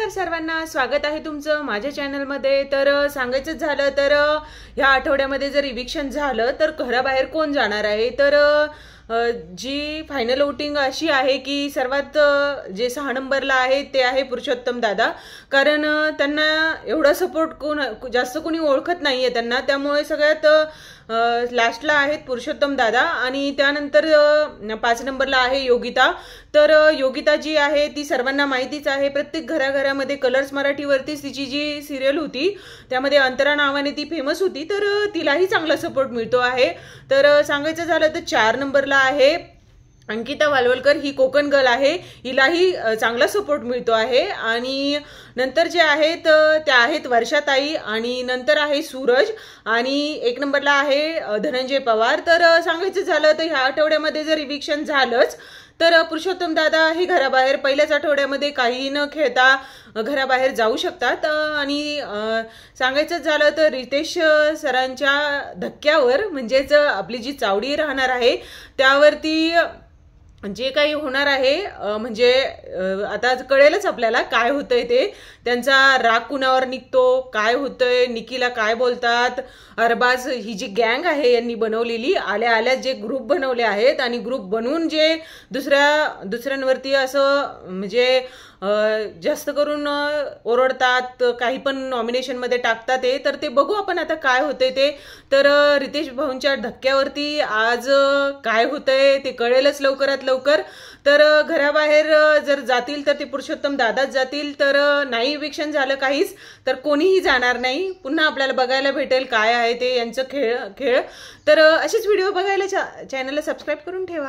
नमस्कार सर्वांना, स्वागत आहे तुमचं माझ्या चॅनलमध्ये। तर सांगायचं झालं तर ह्या आठवड्यामध्ये जर इविक्शन झालं तर घराबाहेर कोण जाणार आहे। तर जी फायनल वोटिंग अशी आहे की सर्वात जे 6 नंबरला आहे ते आहे पुरुषोत्तम दादा। कारण त्यांना एवढा सपोर्ट जास्त कोणी ओळखत नाहीये त्यांना, त्यामुळे सगळ्यात लास्टला आहेत पुरुषोत्तम दादा आणि त्यानंतर 5 नंबरला आहे योगिता। तर योगिता जी आहे ती सर्वांना माहितीच आहे, प्रत्येक घराघरामध्ये कलर्स मराठीवरतीच तिची जी सिरियल होती त्यामध्ये अंतरा नावाने ती फेमस होती, तर तिलाही चांगला सपोर्ट मिळतो आहे। तर सांगायचं झालं तर 4 नंबरला आहे अंकिता वालवलकर, ही कोकण गर्ल आहे, हिलाही चांगला सपोर्ट मिळतो आहे। आणि नंतर जे आहेत त्या आहेत वर्षाताई आणि नंतर आहे सूरज आणि 1 नंबरला आहे धनंजय पवार। तर सांगायचं झालं तर ह्या आठवड्यामध्ये जर इविक्शन झालंच तर पुरुषोत्तम दादा हे घराबाहेर पहिल्याच आठवड्यामध्ये काही न खेळता घराबाहेर जाऊ शकतात। आणि सांगायचं झालं तर रितेश सरांच्या धक्क्यावर म्हणजेच आपली जी चावडी राहणार आहे त्यावरती जे काही होणार आहे म्हणजे आता कळेलच आपल्याला काय होतंय ते, त्यांचा राग कुणावर निघतो, काय होतंय, निकीला काय बोलतात। अरबाज ही जी गँग आहे यांनी बनवलेली, आल्या आल्या जे ग्रुप बनवले आहेत आणि ग्रुप बनवून जे दुसऱ्यांवरती असं म्हणजे जास्त करून ओरडतात, काही पण नॉमिनेशन मध्ये टाकतात तर ते बघू आपण आता काय होतंय ते। तर रितेश भाऊंच्या धक्क्यावरती आज काय होतंय ते कळेलच लवकरात लवकर। तर घराबाहेर जर जातील तर ते पुरुषोत्तम दादाच जातील, तर नाही इविक्शन झालं काहीच तर कोणीही जाणार नाही। पुन्हा आपल्याला बघायला भेटेल काय आहे ते यांचं खेळ। तर असेच व्हिडिओ बघायला चॅनलला सबस्क्राईब करून ठेवा।